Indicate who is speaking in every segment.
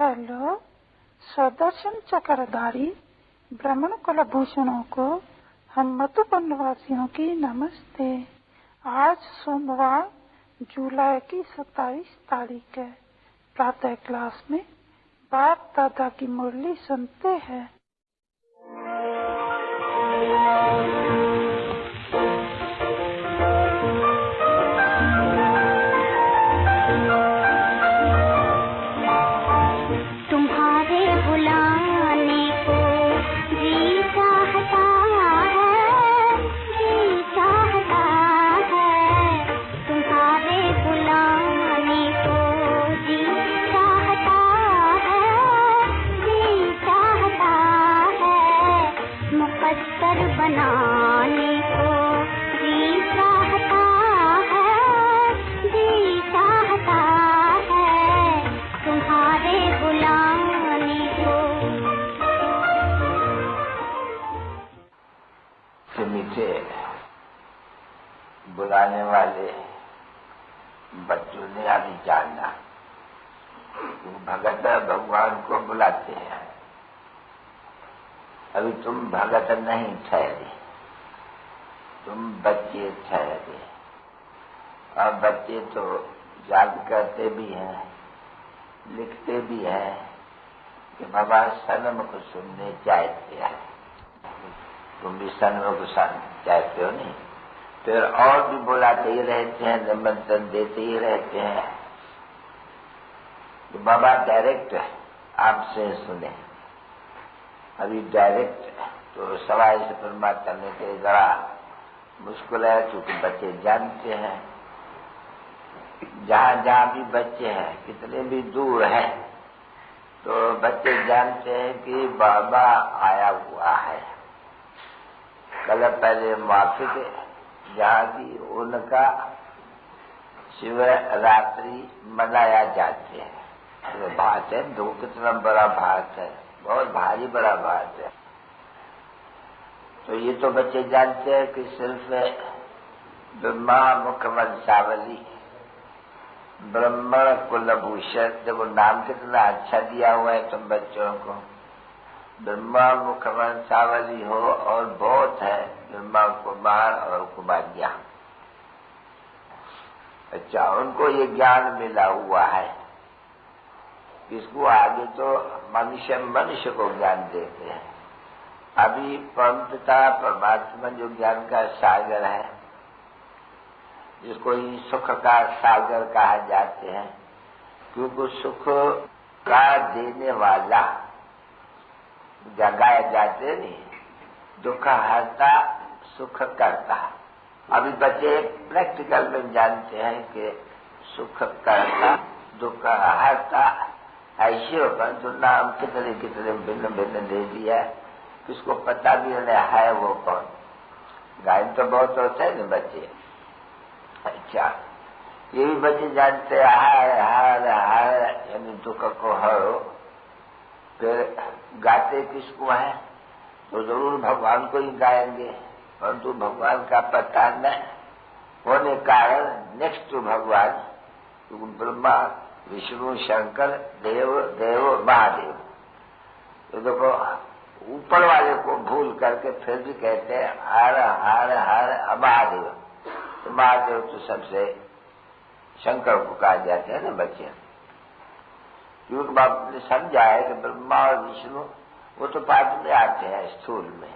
Speaker 1: Hello, स्वदर्शन चक्रधारी ब्राह्मण कुलभूषणों को हम मधुबन वासियों की नमस्ते। आज सोमवार जुलाई की 27 तारीख है। प्रातः क्लास में बाप दादा की मुरली सुनते हैं।
Speaker 2: बुलाने वाले बच्चों ने अभी जानना भगत भगवान को बुलाते हैं। अभी तुम भगत नहीं ठहरे, तुम बच्चे ठहरे। और बच्चे तो याद करते भी हैं, लिखते भी हैं कि बाबा सनम को सुनने चाहते हैं। तुम भी सनम को चाहते हो नहीं? फिर और भी बुलाते ही रहते हैं, निमंत्रण देते ही रहते हैं। तो बाबा डायरेक्ट आपसे सुने। अभी डायरेक्ट तो सवाई से परमात्मा करने के जरा मुश्किल है, क्योंकि बच्चे जानते हैं जहां जहां भी बच्चे हैं, कितने भी दूर हैं, तो बच्चे जानते हैं कि बाबा आया हुआ है। कल पहले माफिक जहाँ की उनका शिवरात्रि मनाया जाते हैं। तो बात है, दो कितना बड़ा बात है, बहुत भारी बड़ा बात है। तो ये तो बच्चे जानते हैं कि सिर्फ ब्रह्मा मुख वंशावली ब्राह्मण कुलभूषण, देखो नाम कितना अच्छा दिया हुआ है तुम बच्चों को। ब्रह्मा मुख वंशावली हो और बहुत है ब्रह्मा कुमार और कुमारियां। अच्छा, उनको ये ज्ञान मिला हुआ है। इसको आगे तो मनुष्य को ज्ञान देते हैं। अभी परमपिता परमात्मा जो ज्ञान का सागर है, जिसको ही सुख का सागर कहा जाते हैं, क्योंकि सुख का देने वाला जगाए जाते नहीं, दुख हरता सुख करता। अभी बच्चे प्रैक्टिकल में जानते हैं कि सुख करता दुख हरता ऐसे हो, परंतु नाम कितने कितने भिन्न भिन्न दे दिया, किसको पता भी नहीं है वो कौन। गायन तो बहुत होते हैं ना बच्चे। अच्छा, ये भी बच्चे जानते हैं हार हार हार यानी दुख को हरो। फिर गाते किसको है? तो जरूर भगवान को ही गाएंगे, परंतु भगवान का पता न होने कारण नेक्स्ट टू भगवान ब्रह्मा विष्णु शंकर देव देव महादेव। तो देखो ऊपर वाले को भूल करके फिर भी कहते हैं हर हर हर महादेव। तो महादेव तो सबसे शंकर को कहा जाते हैं ना बच्चे, क्योंकि बाप ने समझा है कि ब्रह्मा और विष्णु वो तो पाठ में आते हैं स्थूल में,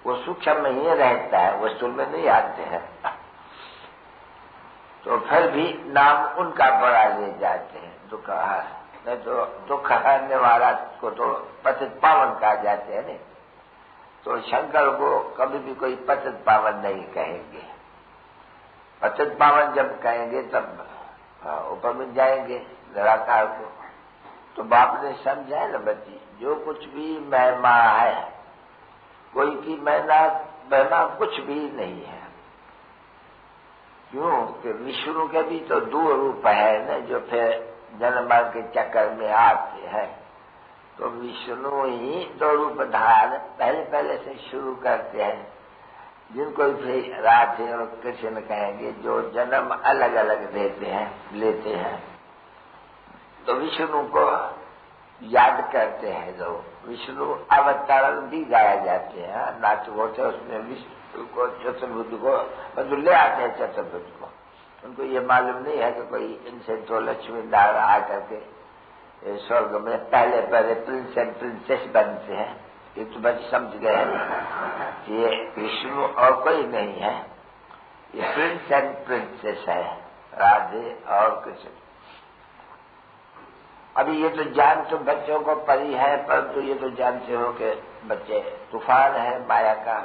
Speaker 2: वो सूक्ष्म में ही रहता है, वो स्थूल में नहीं आते हैं। तो फिर भी नाम उनका बड़ा ले जाते हैं दुख हर। नहीं तो दुख हरने वाला को तो पतित पावन कहा जाते हैं नहीं, तो शंकर को कभी भी कोई पतित पावन नहीं कहेंगे। पतित पावन जब कहेंगे तब ऊपर में जाएंगे निराकार को। तो बाप ने समझा है ना बच्ची, जो कुछ भी महिमा है, कोई की महिमा कुछ भी नहीं है। क्यों कि विष्णु के भी तो दो रूप है न, जो फिर जन्म मरण के चक्कर में आते हैं। तो विष्णु ही दो रूप धारण पहले से शुरू करते हैं, जिनको फिर राधे और कृष्ण कहेंगे, जो जन्म अलग अलग लेते हैं। तो विष्णु को याद करते हैं लोग। विष्णु अवतारण भी गाया जाते हैं, नाट्य होते हैं उसमें विष्णु को चतुर्भुज को मतलब ले आते हैं चतुर्भुज को। उनको ये मालूम नहीं है कि कोई इनसे तो लक्ष्मी नारायण आकर के स्वर्ग में पहले प्रिंस एंड प्रिंसेस बनते हैं। ये तो बच्चे समझ गए हैं ये विष्णु और कोई नहीं है, ये प्रिंस एंड प्रिंसेस है, राधे और कृष्ण। अभी ये तो ज्ञान तो बच्चों को परी है, परंतु ये तो जानते हो कि बच्चे तूफान है माया का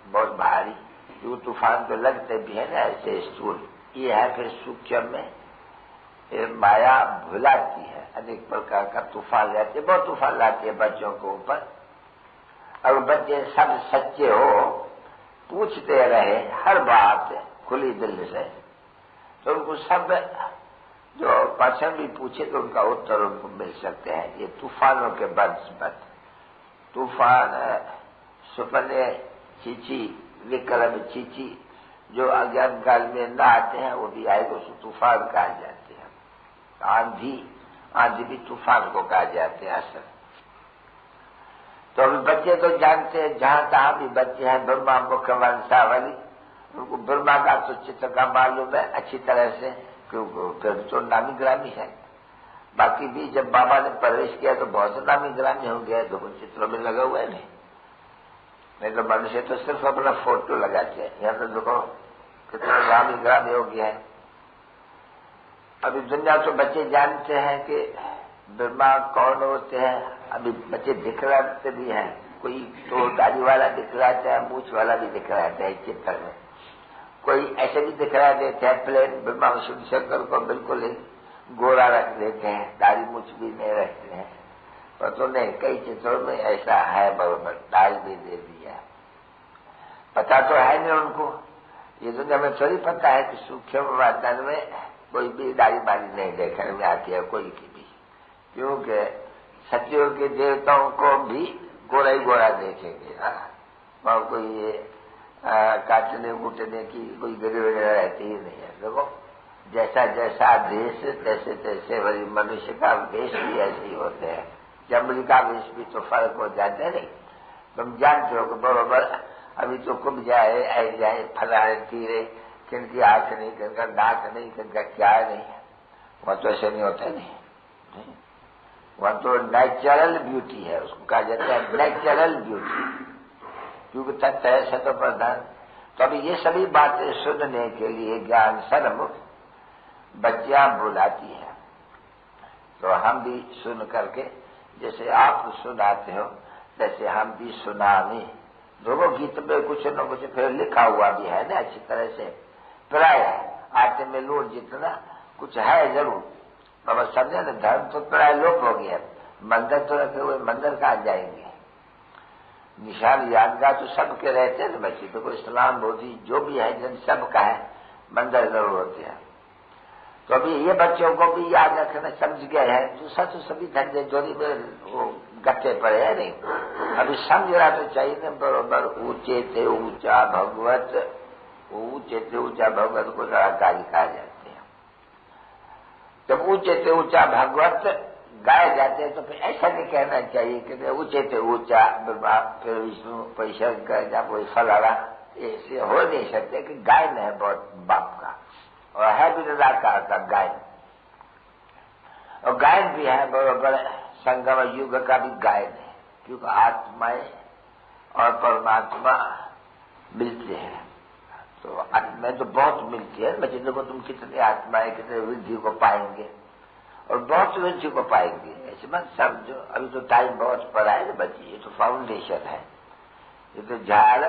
Speaker 2: बहुत भारी, जो तूफान तो लगते भी है ना ऐसे स्थूल, ये है फिर सूक्ष्म में माया भुलाती है, अनेक प्रकार का तूफान लाती है, बहुत तूफान लाती है बच्चों के ऊपर। और बच्चे सब सच्चे हो, पूछते रहे हर बात खुली दिल से, तो उनको सब जो पर्सन भी पूछे तो उनका उत्तर उनको मिल सकते हैं। ये तूफानों के बनस्पत तूफान सुपने चीची विक्रम चीची जो अज्ञान काल में न आते हैं वो भी आएगा, उसको तूफान कहा जाते हैं। आंधी भी तूफान को कहा जाते हैं असल। तो अभी बच्चे तो जानते हैं, जहां तहां भी बच्चे हैं ब्रह्मा मुख्य वंशावली, उनको ब्रह्मा का तो चित्र का मालूम है अच्छी तरह से, क्योंकि फिर तो नामी ग्रामी है। बाकी भी जब बाबा ने प्रवेश किया तो बहुत नामी ग्रामी हो गया, तो चित्रों में लगा हुआ है नहीं तो मनुष्य तो सिर्फ अपना फोटो लगाते हैं। यहाँ तो देखो कितना नामी ग्रामी हो गया है। अभी दुनिया तो बच्चे जानते हैं कि ब्रह्मा कौन होते हैं। अभी बच्चे दिखलाते भी हैं, कोई तो दाढ़ी वाला दिखलाता है, मूछ वाला भी दिखलाता है चित्र में, कोई ऐसे भी दिखला देते हैं प्लेन। ब्रह्मा विष्णु शंकर को बिल्कुल ही गोरा रख देते हैं, दाढ़ी मूछ भी नहीं रखते हैं, पर तो नहीं कई चित्रों में ऐसा है, बराबर दाढ़ी भी दे दिया। पता तो है नहीं उनको, ये दुनिया में थोड़ी पता है कि सूक्ष्म वातावरण में कोई भी दाढ़ी बाढ़ी नहीं देखने में आती है कोई की भी, क्योंकि सत्यों के देवताओं को भी गोरा ही गोरा देखेंगे। वहां कोई ये काटने कूटने की कोई गिरी वगैरह रहती ही नहीं है। देखो जैसा जैसा देश तैसे तैसे वही मनुष्य का वेश भी ऐसे ही होते हैं, चमड़ी का वेश भी तो फर्क हो जाते हैं। नहीं तुम जानते हो कि बरोबर अभी तो कुम जाए ऐ जाए फलाने तीरे, किनकी आंख नहीं, किनका नाक नहीं, किनका क्या नहीं, वहां तो ऐसे नहीं होता नहीं, वहां तो नेचुरल ब्यूटी है, उसको कहा जाता है नेचुरल ब्यूटी, क्योंकि तथ्य है सतो प्रधान। तो अभी ये सभी बातें सुनने के लिए ज्ञान सन्मुख बच्चियां बुलाती है, तो हम भी सुन करके जैसे आप सुनाते हो जैसे हम भी सुनावे। दोनों गीत में कुछ न कुछ फिर लिखा हुआ भी है ना अच्छी तरह से, प्राय आटे में लूट जितना कुछ है जरूर। बाबा समझे ना, धर्म तो प्राय लोप हो गया, मंदिर तो रखे हुए मंदिर कहाँ जाएंगे, निशान यादगार तो सबके रहते हैं ना बच्चे, तो कोई इस्लाम बोधी जो भी है जन सबका है, मंदिर जरूर होते हैं। तो अभी ये बच्चों को भी याद रखना समझ गए हैं, दूसरा तो सभी धंधे जोड़ी में वो गट्टे पड़े हैं नहीं। अभी समझना तो चाहिए ना बरोबर, ऊंचे से ऊंचा भगवत, ऊंचे से ऊंचा भगवत को निराकारी कहा जाते हैं। जब ऊंचे से ऊंचा भगवत गाए जाते हैं तो फिर ऐसा नहीं कहना चाहिए कि ऊंचे से ऊंचा ब्रह्मा फिर विष्णु कोई शंकर या कोई फलाना, ऐसे हो नहीं सकते कि गायन है बहुत बाप का, और है भी निराकार का गायन, और गायन भी है बराबर संगम युग का भी गायन है, क्योंकि आत्माएं और परमात्मा मिलते हैं। तो आत्माएं तो बहुत मिलती है बच्चे, देखो तुम कितने आत्माएं कितने वृद्धि को पाएंगे और बहुत वृद्धि को पाएंगे, ऐसे मत समझो। अभी तो टाइम बहुत पड़ा है ना बच्चे, ये तो फाउंडेशन है, ये तो झाड़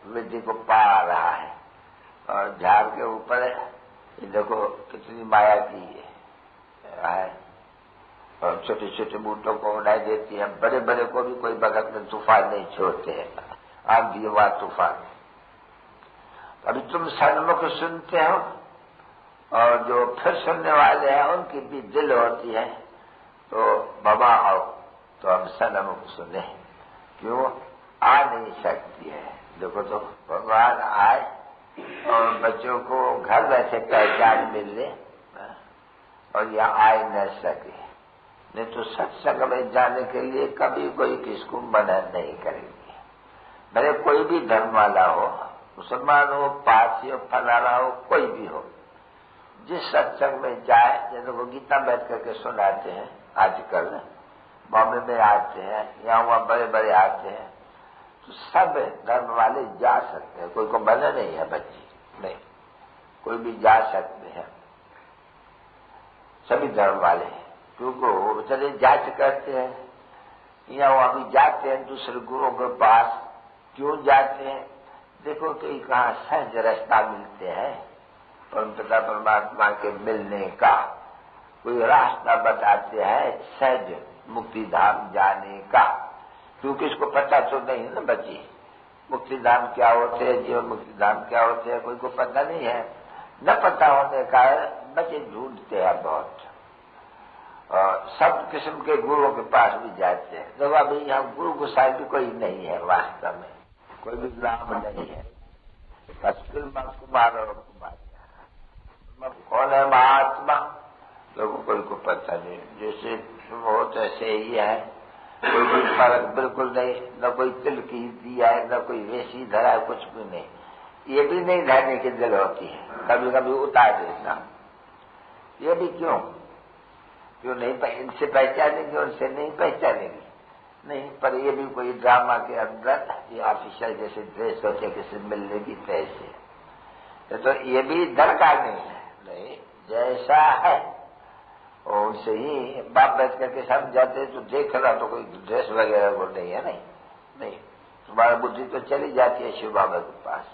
Speaker 2: वृद्धि को पा रहा है, और झाड़ के ऊपर ये देखो कितनी माया की है, और छोटे छोटे बूटों को उड़ाई देती है, बड़े बड़े को भी कोई बगल में तूफान नहीं छोड़ते हैं, आंधी हुआ तूफान। अभी तुम सन्मुख सुनते हो, और जो फिर सुनने वाले हैं उनकी भी दिल होती है, तो बाबा आओ तो हम सन्मुख सुने, क्यों आ नहीं सकती है। देखो तो भगवान आए और बच्चों को घर बैठे पहचान मिल ले, और यह आ न सके, नहीं तो सत्संग में जाने के लिए कभी कोई किसको मना नहीं करेंगे। भले कोई भी धर्म वाला हो, मुसलमान हो, पारसी हो, फलाना हो, कोई भी हो, जिस सत्संग में जाए, जैसे वो गीता बैठ करके सुनाते हैं, आजकल बॉम्बे में आते हैं या वहां बड़े बड़े आते हैं, तो सब धर्म वाले जा सकते हैं, कोई को मना नहीं है बच्ची, नहीं, कोई भी जा सकते हैं, सभी धर्म वाले, क्योंकि वो बेचारे जांच करते हैं या वहां भी जाते हैं दूसरे गुरुओं के पास। क्यों जाते हैं? देखो कि कहाँ सहज रास्ता मिलते हैं परम पिता परमात्मा के मिलने का, कोई रास्ता बताते हैं सहज मुक्ति धाम जाने का, क्योंकि इसको पता तो नहीं है ना बच्ची, मुक्ति धाम क्या होते हैं, जीवन मुक्ति धाम क्या होते हैं, कोई को पता नहीं है। न पता होने का बच्चे ढूंढते हैं बहुत, और सब किस्म के गुरुओं के पास भी जाते हैं। देखो अभी यहाँ गुरु गोसाई भी कोई नहीं है, वास्तव में कोई भी नाम नहीं है, बस कुमार और कुमार। कौन है महात्मा? लोगों कोई को पता नहीं, जैसे तुम हो तैसे ही है, कोई भी फर्क बिल्कुल नहीं, न कोई तिल की दिया है, न कोई वेशी धरा है, कुछ भी नहीं। ये भी नहीं धरने की दिल होती है, कभी कभी उतार देना। ये भी क्यों नहीं, इनसे पहचानेंगे, उनसे नहीं पहचानेंगे, नहीं। पर ये भी कोई ड्रामा के अंदर ये ऑफिशियल जैसे ड्रेस होते किसी मिलने की पैसे, तो ये भी दरकार नहीं है, नहीं जैसा है और उनसे ही बाप बैठ करके समझाते, तो देख रहा तो कोई ड्रेस वगैरह को नहीं है, नहीं, तुम्हारा बुद्धि तो चली जाती है शिव बाबा के पास,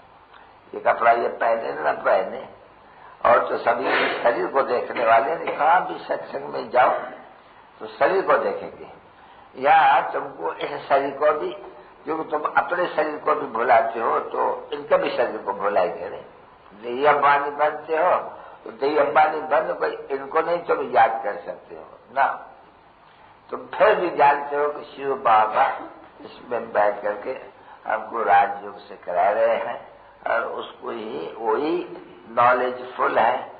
Speaker 2: ये कपड़ा ये पहने न पहने, और तो सभी शरीर को देखने वाले नहीं, कहाँ भी सत्संग में जाओ तो शरीर को देखेंगे, या तुमको इस शरीर को भी, क्योंकि तुम अपने शरीर को भी भुलाते हो तो इनका भी शरीर को भुलाएंगे नहीं। देही अंबानी बनते हो तो देही अंबानी बन कोई इनको नहीं तुम याद कर सकते हो ना, तुम फिर भी जानते हो कि शिव बाबा इसमें बैठ करके हमको राजयोग से करा रहे हैं, और उसको ही वही नॉलेजफुल है,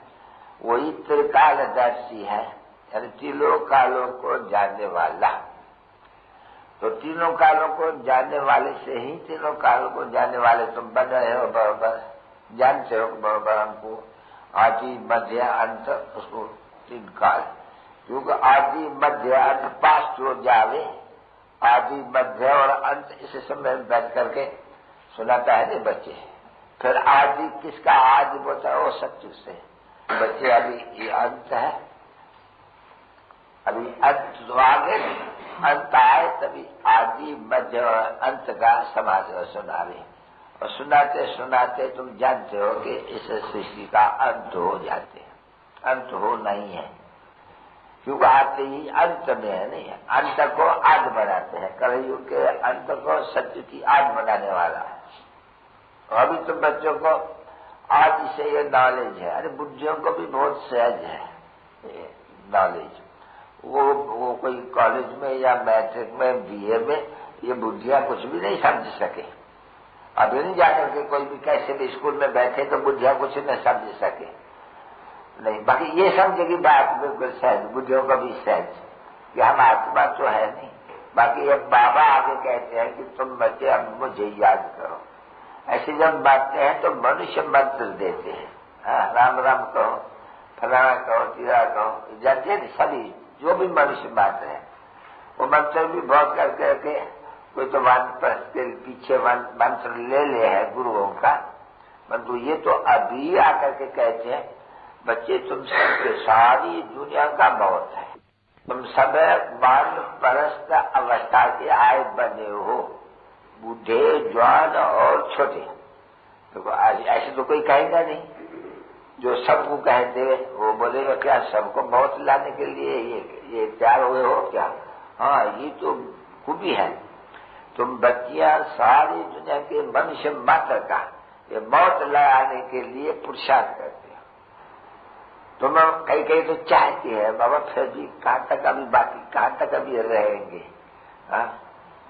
Speaker 2: वही त्रिकालदर्शी है, यानी तीनों कालों को जानने वाला। तो तीनों कालों को जानने वाले से ही तीनों कालों को जानने वाले तुम बन रहे हो, बराबर जानते हो बराबर हमको आदि मध्य अंत, उसको तीन काल, क्योंकि आदि मध्य अंत पास जो जावे, आदि मध्य और अंत इस समय बैठ करके सुनाता है नहीं बच्चे। फिर आदि किसका आदि बोलता है? वो सत्य से बच्चे, अभी ये अंत है, अभी अंत तो आगे अंत आए तभी आदि मध्य और अंत का समाचार सुना रहे, और सुनाते सुनाते तुम जानते हो कि इस सृष्टि का अंत हो जाते हैं, अंत हो नहीं है, क्योंकि आते ही अंत में है, नहीं है, अंत को आद बनाते हैं, कलयुग के अंत को सत्य की आद बनाने वाला है। अभी तो बच्चों को आज से ये नॉलेज है, अरे बुढ़ियों को भी बहुत सहज है ये नॉलेज, वो कोई कॉलेज में या मैट्रिक में बीए में ये बुढ़िया कुछ भी नहीं समझ सके, अभी नहीं जाकर के कोई भी कैसे भी स्कूल में बैठे तो बुढ़िया कुछ न समझ सके, नहीं। बाकी ये समझेगी बात बिल्कुल सहज, बुढ़ियों का भी सहज कि हम आत्मा तो है नहीं। बाकी ये बाबा आगे कहते हैं कि तुम बच्चे अब मुझे याद करो, ऐसे जब बांटते हैं तो मनुष्य मंत्र देते हैं, राम राम कहो, फलाना कहो, तीरा कहो, जानते हैं सभी जो भी मनुष्य बांट रहे हैं, वो मंत्र भी बहुत करके कोई तो वानप्रस्थ के पीछे मंत्र ले है गुरुओं का, परंतु ये तो अभी आकर के कहते हैं बच्चे तुम सबके सारी दुनिया का बहुत है, तुम सब वानप्रस्थ अवस्था के आए बने हो, बूढ़े जवान और छोटे। तो ऐसे तो कोई कहेगा नहीं, जो सबको कह दे वो बोलेगा क्या सबको बहुत लाने के लिए ये तैयार हुए हो क्या? हाँ, ये तो खूबी है, तुम बच्चियां सारी दुनिया के मनुष्य मात्र का ये मौत लाने के लिए पुरुषार्थ करते हो। तुम कहीं कहीं तो चाहती है बाबा, फिर भी कहाँ तक अभी बाकी, कहाँ तक अभी रहेंगे,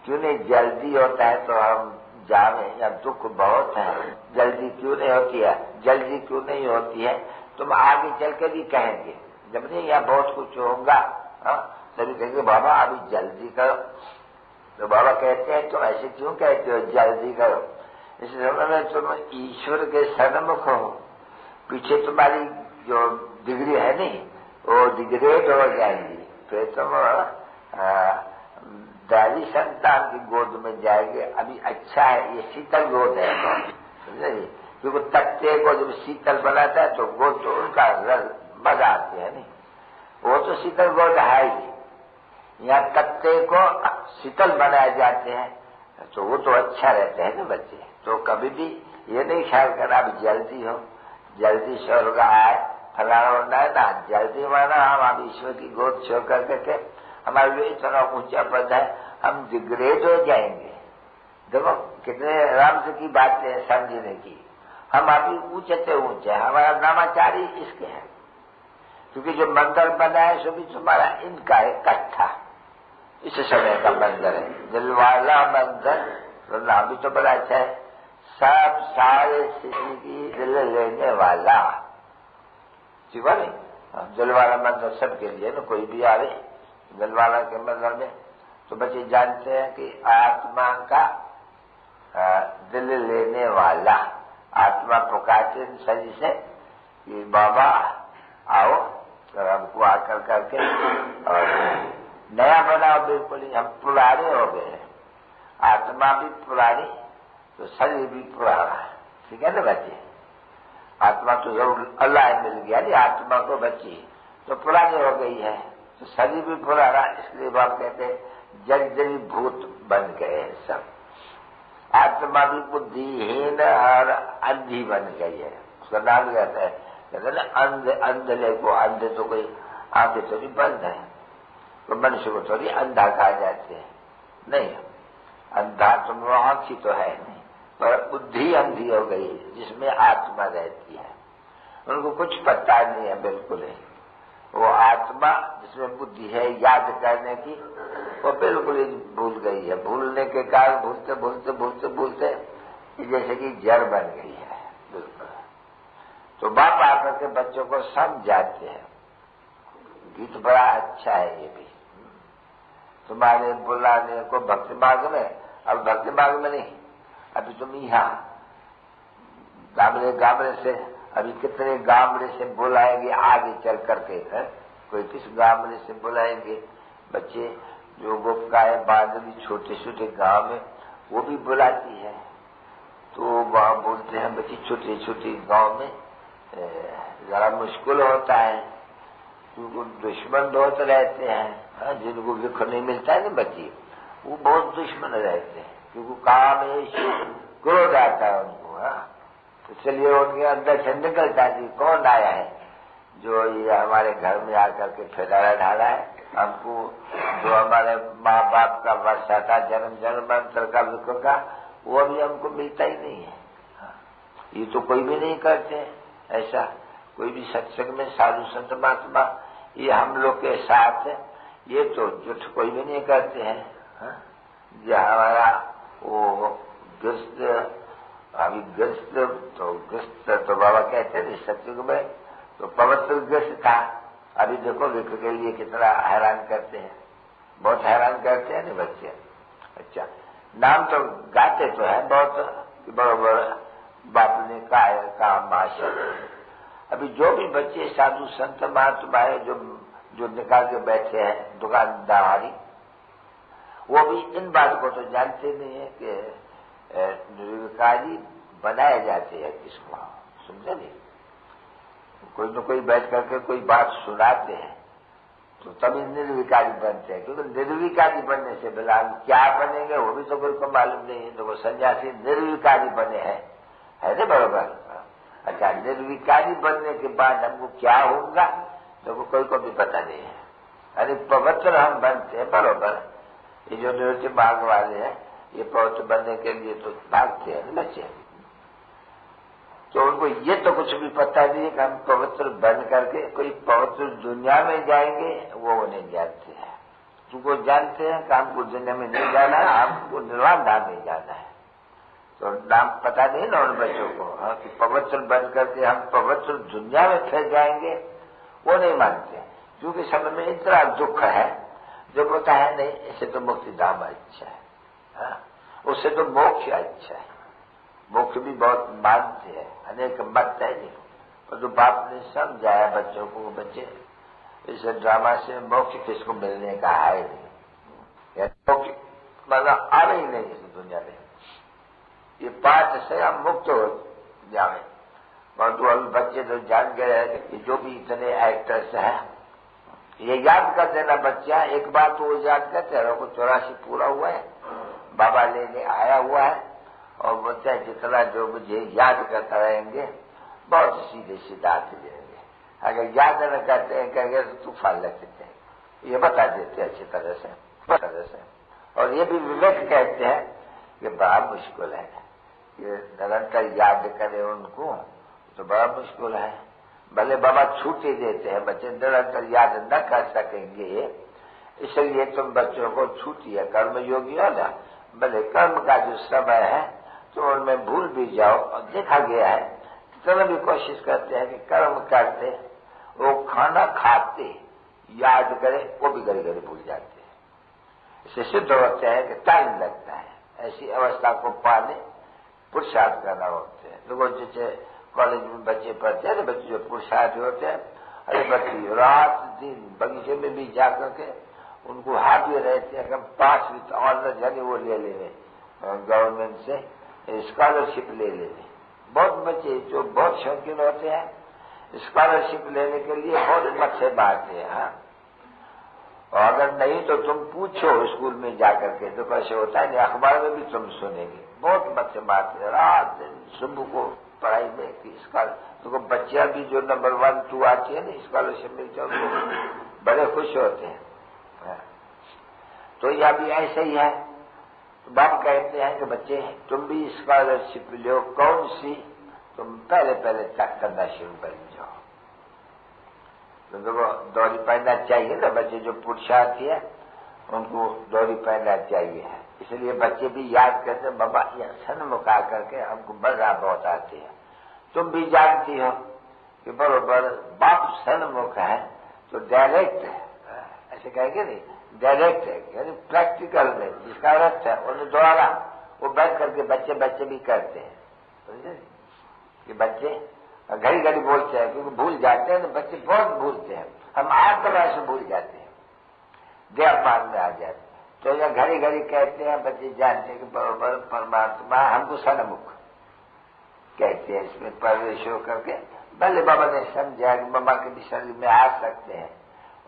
Speaker 2: क्यों नहीं जल्दी होता है तो हम जावे, या दुख बहुत है जल्दी क्यों नहीं होती है, जल्दी क्यों नहीं होती है, तुम आगे चल के भी कहेंगे जब नहीं यहाँ बहुत कुछ होगा, तभी कहेंगे बाबा अभी जल्दी करो। तो बाबा कहते हैं तो ऐसे क्यों कहते हो जल्दी करो? इस समय में तुम ईश्वर के सन्मुख हो, पीछे तुम्हारी जो डिग्री है नहीं वो डिग्रेड हो जाएगी, फिर तुम दादी संतान की गोद में जाएंगे। अभी अच्छा है ये शीतल गोद है, समझे? क्योंकि तख्ते को जब शीतल बनाता है तो गोद तो उनका मजा आती है नहीं, वो तो शीतल गोद है ही। यहाँ तख्ते को शीतल बनाए जाते हैं तो वो तो अच्छा रहते हैं ना बच्चे। तो कभी भी ये नहीं ख्याल करना अभी जल्दी हो, जल्दी स्वर्ग आए फलाना होना है ना, जल्दी माना हम अब ईश्वर की गोद छोड़ करके हमारे लिए इतना ऊंचा पद है, हम डिग्रेड हो जाएंगे। देखो कितने आराम से की बातें है समझने की। हम अभी ऊंचे से ऊंचे, हमारा नामाचारी इसके है, क्योंकि जो मंदिर बना है सो भी तुम्हारा इनका है इकट्ठा, इस समय का मंदिर है दिलवाला मंदिर। तो नाम भी तो बड़ा अच्छा है, सब सारे सिटी की दिल लेने वाला। ठीक है नहीं? दिलवाला मंदिर सबके लिए ना, कोई भी आवे दिलवाला के मंदिर में तो बच्चे जानते हैं कि आत्मा का दिल लेने वाला। आत्मा पुकारते शरीर से कि बाबा आओ और हमको आकर करके और नया बनाओ। बिल्कुल ही हम पुराने हो गए हैं, आत्मा भी पुरानी तो शरीर भी पुराना है। ठीक है ना बच्चे? आत्मा तो जरूर अल्लाह मिल गया नहीं आत्मा को बच्ची, तो पुरानी हो गई है तो शरीर भी पुराना। इसलिए बाप कहते हैं जर्जरी भूत बन गए सब। आत्मा भी बुद्धिहीन और अंधी बन गई है, उसका नाम कहता है, कहते हैं ना अंधले को, अंधे तो कोई आंखें थोड़ी बंद है, तो मनुष्य को थोड़ी अंधा कहा जाते हैं। नहीं, अंधा तो वो आंखी तो है नहीं, पर बुद्धि अंधी हो गई जिसमें आत्मा रहती है, उनको कुछ पता नहीं है बिल्कुल ही। वो आत्मा जिसमें बुद्धि है याद करने की, वो बिल्कुल ही भूल गई है। भूलने के कारण भूलते भूलते भूलते भूलते जैसे कि जड़ बन गई है बिल्कुल। तो बाप आकर के बच्चों को समझाते हैं। गीत बड़ा अच्छा है ये भी, तुम्हारे बुलाने को भक्ति मार्ग में, अब भक्ति मार्ग में नहीं, अभी तुम यहाँ गामड़े से अभी कितने गामड़े से बुलाएंगे आगे चल करके है? कोई किस गामड़े से बुलाएंगे बच्चे, जो गोपकाएं बांधवी छोटे छोटे गांव में वो भी बुलाती है। तो वहां बोलते हैं बच्चे छोटे छोटे गांव में जरा मुश्किल होता है, क्योंकि दुश्मन बहुत रहते हैं, जिनको लिख नहीं मिलता है ना बच्चे, वो बहुत दुश्मन रहते हैं, क्योंकि काम क्रोध आता है उनको। तो चलिए उनके अंदर से निकलता है कौन आया है जो ये हमारे घर में आकर के फेरारा ढाला है हमको, जो हमारे माँ बाप का वर्षा था जन्म जन्मांतर का दुख का, वो अभी हमको मिलता ही नहीं है। ये तो कोई भी नहीं करते ऐसा, कोई भी सत्संग में साधु संत महात्मा ये हम लोग के साथ ये तो जुट कोई भी नहीं करते हैं। जो हमारा वो ग्रस्त, अभी ग्रस्त तो बाबा कहते हैं सत्युग में तो पवित्र ग्रस्त था। अभी देखो विख के लिए कितना हैरान करते हैं, बहुत हैरान करते हैं ना बच्चे। अच्छा, नाम तो गाते तो है बहुत बरोबर, बाप ने कहा माशा। अभी जो भी बच्चे साधु संत महात्मा है जो निकाल के बैठे हैं दुकानदारी, वो भी इन बात को तो जानते नहीं है कि निर्विकारी बनाए जाते हैं किसको, समझे नहीं? कोई न कोई बैठ करके कोई बात सुनाते हैं तो तभी निर्विकारी बनते हैं, क्योंकि निर्विकारी बनने से बिना क्या बनेंगे वो भी तो कोई को मालूम नहीं है। तो वो सन्यासी निर्विकारी बने हैं, है ना बरोबर? अच्छा, निर्विकारी बनने के बाद हमको क्या होगा तो कोई को भी पता नहीं है। अरे पवित्र हम बनते हैं बरोबर, ये जो निवृत्ति मार्ग वाले हैं ये पवित्र बनने के लिए तो भागते हैं बच्चे, तो उनको ये तो कुछ भी पता नहीं है कि हम पवित्र बन करके कोई पवित्र दुनिया में जाएंगे, वो नहीं जानते हैं। तुमको जानते हैं कि हमको दुनिया में नहीं जाना है, हमको निर्वाण धाम में जाना है, तो नाम पता नहीं ना उन बच्चों को कि पवित्र बन करके हम पवित्र दुनिया में फिर जाएंगे, वो नहीं मानते, क्योंकि समय में इतना दुख है जो बोलता है नहीं इसे तो मुक्ति धाम अच्छा है, हाँ? उससे तो मोक्ष अच्छा है। मोक्ष भी बहुत मानते हैं, अनेक मत है नहीं, और जो बाप ने समझाया बच्चों को, बच्चे इस ड्रामा से मोक्ष किसको मिलने का है नहीं, मोक्ष मतलब आ ही नहीं इस दुनिया में। ये पाठ से हम मुक्त हो जाए। परंतु अभी बच्चे तो जान गए हैं कि जो भी इतने एक्टर्स हैं, ये याद कर देना बच्चा, एक बार तो वो याद करते हैं को 84 पूरा हुआ है, बाबा लेने आया हुआ है, और बच्चा जितना जो मुझे याद करता रहेंगे बहुत सीधे सिद्धार्थ देंगे। अगर याद न करते हैं कहेंगे तो तूफान लगते हैं, ये बता देते हैं अच्छी तरह से। और ये भी विवेक कहते हैं कि बड़ा मुश्किल है, ये निरंतर याद करें उनको तो बड़ा मुश्किल है। भले बाबा छुट्टी देते हैं, बच्चे निरंतर याद न कर सकेंगे, इसलिए तुम बच्चों को छुट्टी है, कर्म योगी हो ना, भले कर्म का जो समय है तो उनमें भूल भी जाओ। और देखा गया है कितना भी कोशिश करते हैं कि कर्म करते, वो खाना खाते याद करें, वो भी घड़ी घड़ी भूल जाते हैं। इससे सिद्ध होते हैं कि टाइम लगता है ऐसी अवस्था को पाने, पुरुषार्थ करना होते हैं। लोगों जैसे कॉलेज में बच्चे पढ़ते हैं, बच्चे जो पुरुषार्थी होते हैं, अरे बच्चे रात दिन बगीचे में भी जा करके उनको हाथ रहते हैं कि हम 5 ऑनर जाने वो ले लेंगे, गवर्नमेंट से स्कॉलरशिप ले लेंगे। बहुत बच्चे जो बहुत शौकीन होते हैं स्कॉलरशिप लेने के लिए बहुत मत मारते हैं, हाँ? और अगर नहीं तो तुम पूछो स्कूल में जाकर के, तो कैसे होता है, अखबार में भी तुम सुनेंगे, बहुत मत मारते हैं रात दिन सुबह को पढ़ाई में कि तो बच्चियां भी जो नंबर 1, 2 आती है ना स्कॉलरशिप मिलती है, उनको बड़े खुश होते हैं। तो यह भी ऐसे ही है। तो बाप कहते हैं कि बच्चे तुम भी स्कॉलरशिप लो, कौन सी, तुम पहले तक करना शुरू कर जाओ। तो देखो डोरी पहनना चाहिए ना, बच्चे जो पुरुषार्थी है उनको डोरी पहनना चाहिए, इसलिए बच्चे भी याद करते बाबा यह सन्मुख आकर के हमको मजा बहुत आती है। तुम भी जानती हो कि बरोबर बाप सन्मुख है तो डायरेक्ट है, ऐसे कहेंगे नहीं, डायरेक्ट है यानी प्रैक्टिकल में, जिसका अर्थ है उन्हें द्वारा वो बैठ करके बच्चे भी करते हैं। समझे कि बच्चे घड़ी घड़ी बोलते हैं, क्योंकि भूल जाते हैं ना बच्चे, बहुत भूलते हैं, हम 8 तरह से भूल जाते हैं, देवमान में आ जाते। तो यह घड़ी घड़ी कहते हैं, बच्चे जानते हैं कि बरोबर परमात्मा हमको सन्मुख कहते हैं, इसमें प्रवेश हो करके भले बाबा ने समझा कि मामा के भी शरीर में आ सकते हैं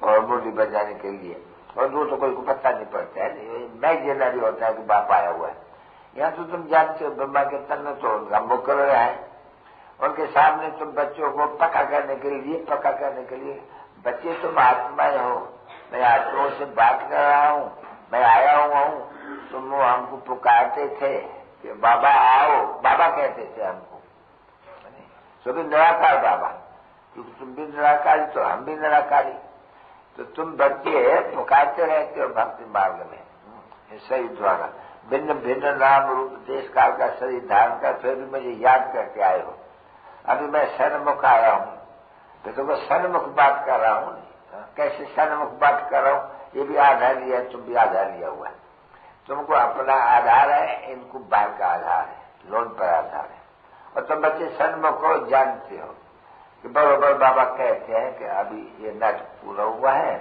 Speaker 2: और मुरली बजाने के लिए, और दूर तो कोई को पता नहीं पड़ता है, मैं जेना भी होता है कि बाप आया हुआ है। यहाँ तो तुम जानते हो ब्रह्मा के तन में तो उनका मुकर्रर है, उनके सामने तुम बच्चों को पक्का करने के लिए बच्चे तुम आत्माएं हो, मैं आत्माओं से बात कर रहा हूँ, मैं आया हुआ हूँ, तुम हमको पुकारते थे कि बाबा आओ, बाबा कहते थे हमको, तो भी निराकार बाबा, क्योंकि तुम भी निराकारी तो हम भी निराकारी, तो तुम बच्चे पुकारते रहते हो भक्ति मार्ग में सही द्वारा, भिन्न भिन्न नाम रूप देश काल का शरीर धारण कर, फिर भी मुझे याद करके आए हो। अभी मैं सन्मुख आया हूँ, तो तुमको सन्मुख बात कर रहा हूँ, कैसे सन्मुख बात कर रहा हूँ, ये भी आधार लिया है, तुम भी आधार लिया हुआ है, तुमको अपना आधार है, इनको बाहर का आधार है, लोन पर आधार है। और तुम बच्चे सन्मुख को जानते हो कि बरोबर बाबा कहते हैं कि अभी ये नाटक पूरा हुआ है,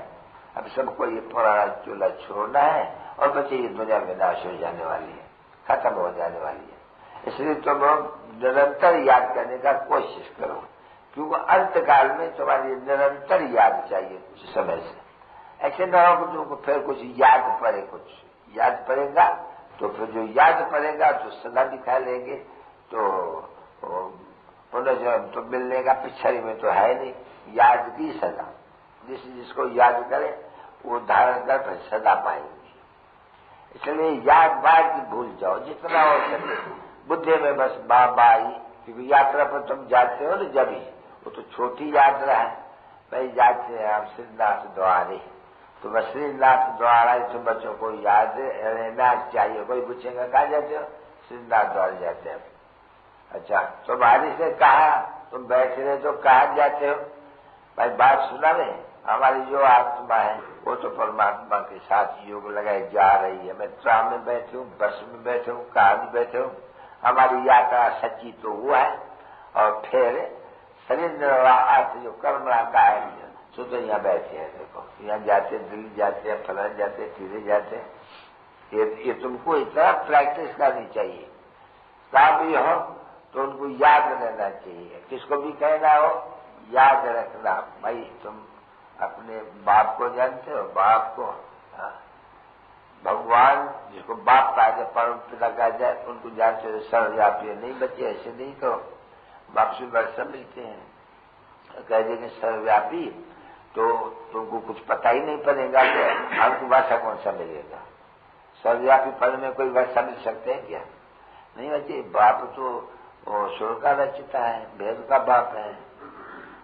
Speaker 2: अब सबको ये पुराना चूल्हा छोड़ना है, और बच्चे ये दुनिया में नाश हो जाने वाली है, खत्म हो जाने वाली है। इसलिए तुम निरंतर याद करने का कोशिश करो, क्योंकि अंत काल में तुम्हारी निरंतर याद चाहिए कुछ समय से। ऐसे न हो कि तुमको फिर कुछ याद पड़े, कुछ याद पड़ेगा तो फिर जो याद पड़ेगा तो सदा दिखा लेंगे, तो पुनर्जन्म तो मिलने का पिछड़ी में तो है नहीं, याद की सदा, जिसको याद करे वो धारण कर फिर सदा पाएंगे। इसलिए याद बार की भूल जाओ जितना हो सके, बुद्धि में बस बाबा ही, क्योंकि यात्रा पर तुम जाते हो ना जब ही, वो तो छोटी यात्रा है, भाई जाते हैं हम श्रीनाथ द्वारे, तो बस श्रीनाथ द्वारा तुम बच्चों को याद रहना चाहिए। कोई पूछेगा कहाँ जाते हो, श्रीनाथ द्वारे जाते हैं। अच्छा तुम्हारी से कहा तुम बैठ रहे तो कहाँ जाते हो, भाई बात सुना नहीं, हमारी जो आत्मा है वो तो परमात्मा के साथ योग लगाए जा रही है। मैं ट्राम में बैठे हूँ, बस में बैठे हूँ, कार में बैठे हूँ, हमारी यात्रा सच्ची तो वो है। और फिर शरीर निर्वाह जो कर्म रहा है सो तो यहाँ बैठे हैं। देखो यहाँ जाते, दिल्ली जाते हैं, फलान जाते, तीरे जाते। ये तुमको इतना प्रैक्टिस करनी चाहिए। कहाँ भी हो तो उनको याद रहना चाहिए। किसको भी कहना हो याद रखना, भाई तुम अपने बाप को जानते हो, बाप को। भगवान जिसको बाप कहा जाए, परम पिता कहा जाए, उनको जानते हो। सर्वव्यापी नहीं बच्चे, ऐसे नहीं करो। बाप से वर्षा मिलते हैं, कह देंगे सर्वव्यापी तो तुमको कुछ पता ही नहीं पड़ेगा कि हमको वर्षा कौन सा मिलेगा। सर्वव्यापी पद में कोई वर्षा मिल सकते हैं क्या? नहीं बच्चे, बाप तो सुर का रचता है, वेद का बाप है।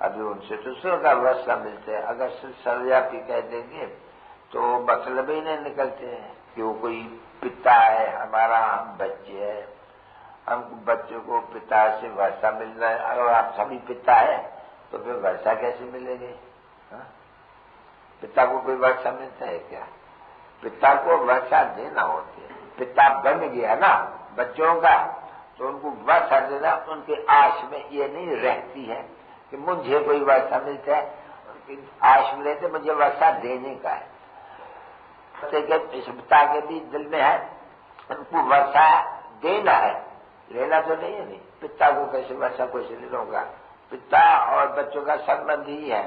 Speaker 2: अभी उनसे तो सुर का वर्षा मिलते हैं। अगर सर्वव्यापी कह देंगे तो मतलब ही नहीं निकलते हैं कि वो कोई पिता है हमारा, हम बच्चे हैं, हमको बच्चों को पिता से वर्षा मिल रहा है। अगर आप सभी पिता है तो फिर वर्षा कैसे मिलेगी? पिता को कोई वर्षा मिलता है क्या? पिता को वर्षा देना होती है। पिता बन गया ना बच्चों का तो उनको वर्षा देना, उनके आश में ये नहीं रहती है कि मुझे कोई वर्षा मिलता है। उनकी आश में रहते मुझे वर्षा देने का है। इस पिता के भी दिल में है उनको वर्षा देना है, लेना तो नहीं है। नहीं, पिता को कैसे वर्षा कैसे ले लूंगा? पिता और बच्चों का संबंध ही है।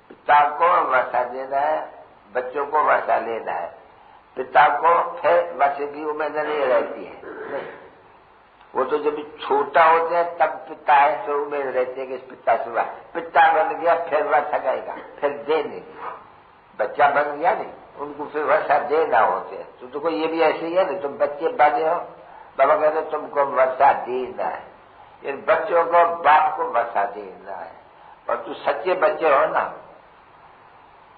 Speaker 2: पिता को वर्षा देना है, बच्चों को वर्षा लेना है। पिता को फिर वर्षे की उम्मीद नहीं रहती है। नहीं, वो तो जब छोटा होते हैं तब पिता है तो उम्मीद रहती है कि इस पिता से पिता बन गया फिर वर्षा गाएगा, फिर देने। बच्चा बन गया नहीं, उनको फिर वर्षा देना होते हैं। तो तुमको ये भी ऐसे ही है ना, तुम बच्चे बने हो, बाबा कहते तुमको वर्षा देना है। इन बच्चों को बाप को वर्षा देना है। और तू सच्चे बच्चे हो ना,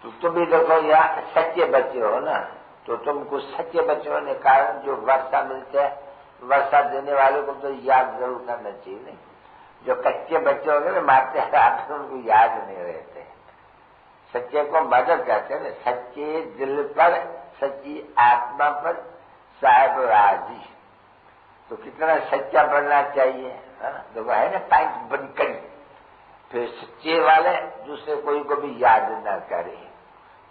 Speaker 2: तो तुम भी देखो यहाँ सच्चे बच्चे हो ना, तो तुमको सच्चे बच्चे होने के कारण जो वर्षा मिलते हैं, वर्षा देने वाले को तो याद जरूर करना चाहिए। नहीं, जो कच्चे बच्चे हो गए ना मारते हैं आप, उनको याद नहीं रहते। सच्चे को मदद कहते हैं ना, सच्चे दिल पर, सच्ची आत्मा पर साहिब राजी। तो कितना सच्चा बनना चाहिए। देखो है ना पैंट बनकर, फिर सच्चे वाले दूसरे कोई को भी याद न करे।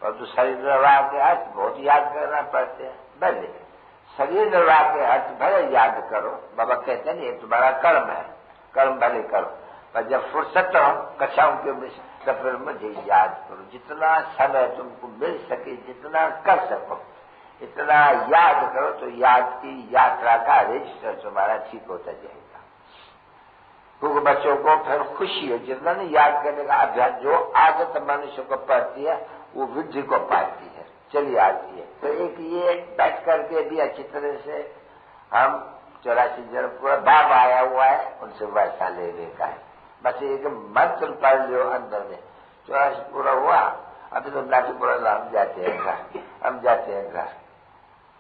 Speaker 2: और तो शरीर निर्वाह के अर्थ बहुत याद करना पड़ते हैं। भले शरीर निर्वाह के अर्थ भले याद करो, बाबा कहते हैं ये तुम्हारा कर्म है, कर्म भले करो, पर जब फुर्सत हो कक्षाओं के में तो फिर मुझे याद करो। जितना समय तुमको मिल सके, जितना कर सको इतना याद करो, तो याद की यात्रा का रजिस्टर तुम्हारा ठीक होता जाएगा। क्योंकि बच्चों को फिर खुशी है, जितना नहीं याद करने का अभ्यास, जो आदत मनुष्य को पड़ती है वो वृद्धि को पाती है, चली आती है। तो एक ये बैठ करके भी अच्छी तरह से हम 84 जन पूरा भाव आया हुआ है, उनसे वैसा लेने का है। बस एक मंत्र पढ़ लो अंदर में, 84 पूरा हुआ। अभी तो नाटकपुरा हम जाते हैं घर, हम जाते हैं घर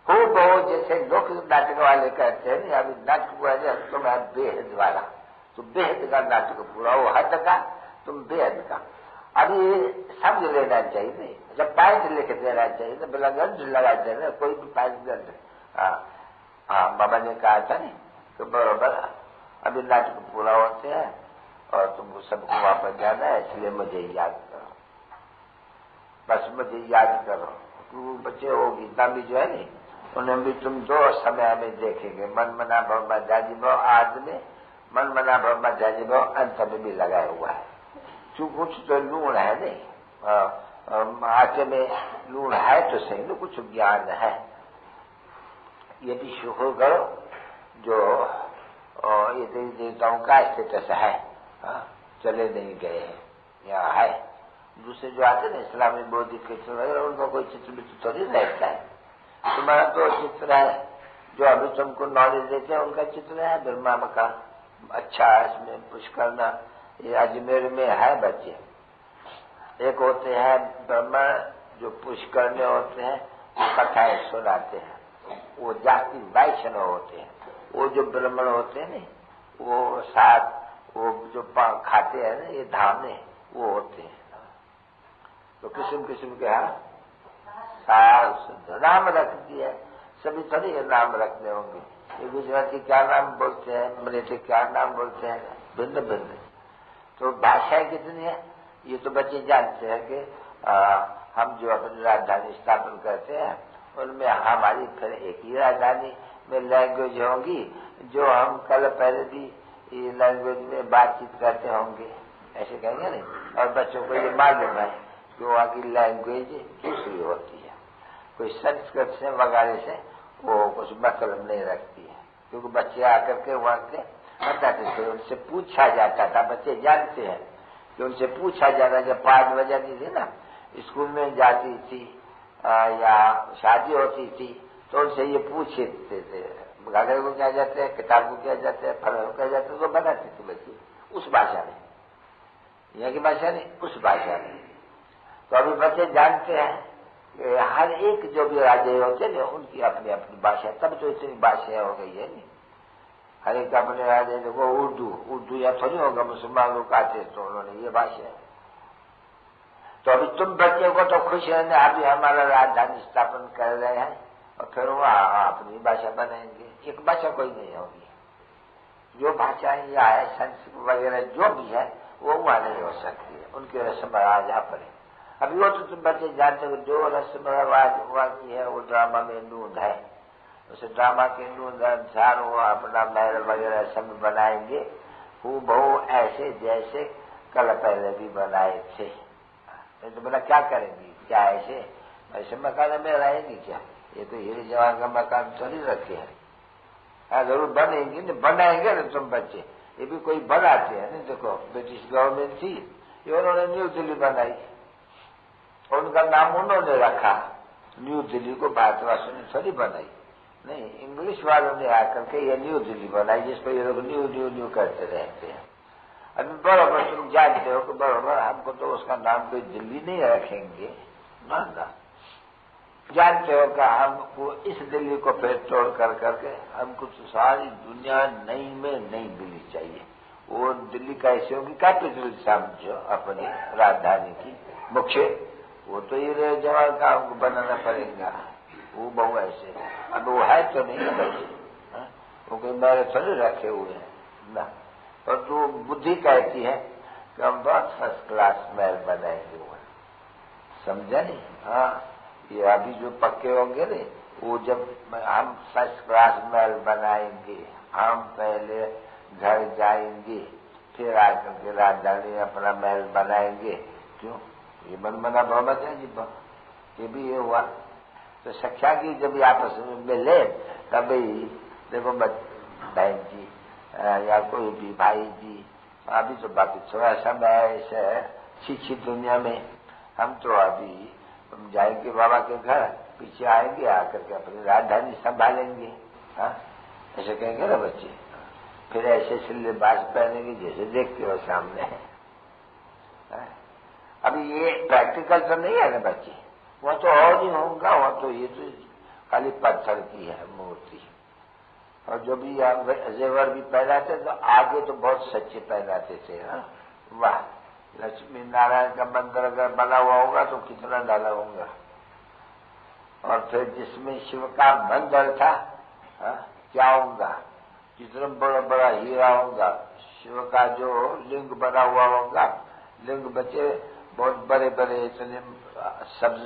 Speaker 2: खूब हो, जैसे लोग नाटक वाले कहते हैं ना, अभी नाटक पूरा तो मैं बेहद वाला, तो बेहद का नाटक पूरा हो, हद का तुम बेहद का। अभी समझ लेना चाहिए। नहीं जब पैंट लिख देना चाहिए ना, बिना गंज लगा देना, कोई भी पैंट गंज। हाँ बाबा ने कहा था नहीं तो बराबर। अभी नाटक पूरा होते हैं और तुमको सबको वापस जाना है, इसलिए मुझे याद करो, बस मुझे याद करो। तो बच्चे वो गीता भी जो है नहीं, उन्हें भी तुम 2 समय में देखेंगे, मन मना भव मध्याजी भाव आदि में, मन मना भव मध्याजी भाव अंत में भी लगाया हुआ है। चूंकि कुछ तो लूण है नहीं, आटे में लूण है तो सही ना, कुछ ज्ञान है। ये भी शुक्र करो जो ये देवी देवताओं का स्टेटस है, चले नहीं गए हैं, यहाँ है। दूसरे जो आते ना इस्लामी बौद्धिक के चित्र, उनका कोई चित्र भी तो थोड़ी रहता है। तुम्हारा तो चित्र है जो अभी तुमको नॉलेज देते हैं, उनका चित्र है ब्रह्मा का। अच्छा इसमें पुष्करना, ये अजमेर में है बच्चे, एक होते हैं ब्रह्मा जो पुष्कर में होते हैं, कथाएं सुनाते हैं, वो जाति वैष्णव होते हैं। वो जो ब्राह्मण होते हैं ना, वो साथ वो जो खाते हैं ना, ये धामे वो होते हैं। तो किस्म किस्म के साफ सुथरा नाम रख दिया। सभी थोड़ी ये नाम रखते होंगे, ये गुजराती क्या नाम बोलते हैं, मराठी क्या नाम बोलते हैं, भिन्न भिन्न। तो भाषाएं कितनी है ये तो बच्चे जानते हैं कि हम जो अपनी राजधानी स्थापन करते हैं उनमें हमारी फिर एक ही राजधानी में लैंग्वेज होंगी जो हम कल पहले भी ये लैंग्वेज में बातचीत करते होंगे, ऐसे कहेंगे नहीं। और बच्चों को ये मालूम है कि वहाँ की लैंग्वेज दूसरी होती है, कोई संस्कृत से वगैरह से वो कुछ मतलब नहीं रखती है, क्योंकि बच्चे आकर के वहाँ के बताते थे, उनसे पूछा जाता था। बच्चे जानते हैं कि उनसे पूछा जाता, जब 5 बजे थी ना, स्कूल में जाती थी या शादी होती थी तो उनसे ये पूछते थे घाघरे को क्या जाते हैं, किताब को क्या जाते हैं, फल को क्या जाते हैं, तो बताते थे बच्चे उस भाषा में, यहाँ की भाषा नहीं, उस भाषा में। तो अभी बच्चे जानते हैं कि हर एक जो भी राज्य होते हैं उनकी अपनी अपनी भाषा, तब तो इतनी भाषाएं हो गई है नहीं। हर एक अपने राज्य देखो उर्दू या थोड़ी होगा, मुसलमान लोग आते तो उन्होंने ये भाषा है। तो अभी तुम बच्चे को तो खुश रहने, अभी हमारा राजधानी स्थापन कर रहे हैं और फिर वहाँ अपनी भाषा बनाएंगे, एक भाषा कोई नहीं होगी। जो भाषाएं यहाँ है संस्कृत वगैरह जो भी है वो वहाँ नहीं हो सकती है, उनकी रस्म रिवाज यहाँ पर है। अभी वो तो तुम बच्चे जानते हो जो रस्म रिवाज वहाँ की है वो ड्रामा में नूंद है, उस ड्रामा के नूंद अनुसार वो अपना महल वगैरह सब बनाएंगे हूबहू ऐसे जैसे कल पहले भी बनाए थे। तो बोला क्या करेंगी, क्या ऐसे मकान में रहेंगी क्या, ये तो हीरे जवाहर का मकान थोड़ी रखे हैं। जरूर बनेंगी न, बनाएंगे ना तुम बच्चे, ये भी कोई बनाते हैं नहीं। देखो ब्रिटिश गवर्नमेंट थी, ये उन्होंने न्यू दिल्ली बनाई, उनका नाम उन्होंने रखा न्यू दिल्ली को, भारतवासियों ने थोड़ी बनाई नहीं, इंग्लिश वालों ने आकर के ये न्यू दिल्ली बनाई, जिसको ये लोग न्यू न्यू न्यू करते रहते हैं। अभी बराबर तुम जानते हो कि बराबर हमको तो उसका नाम कोई दिल्ली नहीं रखेंगे ना, जानते हो कि हमको इस दिल्ली को फिर तोड़ कर करके हमको तो सारी दुनिया नई में नई दिल्ली चाहिए। वो दिल्ली कैसे होगी, कैपिटल समझो अपनी राजधानी की मुख्य, वो तो ये जवाहर का हमको बनाना पड़ेगा, वो बहु ऐसे। अब वो है तो नहीं बच्चे, वो कोई मेरे थोड़े रखे हुए हैं ना। और तो बुद्धि कहती है कि हम बहुत फर्स्ट क्लास महल बनाएंगे, वो समझा नहीं। हाँ, ये अभी जो पक्के होंगे ना, वो जब हम फर्स्ट क्लास महल बनाएंगे, हम पहले घर जाएंगे फिर आकर के राजधानी अपना महल बनाएंगे। क्यों, ये मन मना बहुमत है जी, ये भी ये हुआ। तो शिक्षा की जब आपस में मिले तभी देखो बहन जी या कोई भी भाई जी, अभी तो बाकी थोड़ा समय ऐसे अच्छी दुनिया में, हम तो अभी हम जाएंगे बाबा के घर, पीछे आएंगे आकर के अपनी राजधानी संभालेंगे। हाँ, ऐसे कहेंगे ना बच्चे, फिर ऐसे सिलेबास पहनेंगे जैसे देखते हो सामने है। अभी ये प्रैक्टिकल तो नहीं है ना बच्चे, वह तो और नहीं होगा, वह तो ये तो खाली पत्थर की है मूर्ति। और जो भी जेवर भी पहनाते तो आगे तो बहुत सच्चे पहनाते थे। वाह, लक्ष्मी नारायण का मंदिर अगर बना हुआ होगा तो कितना डाला होगा। और फिर जिसमें शिव का मंदिर था, क्या होगा, जितना बड़ा बड़ा हीरा होगा, शिव का जो लिंग बना हुआ होगा, लिंग बचे बहुत बड़े बड़े इतने सब्ज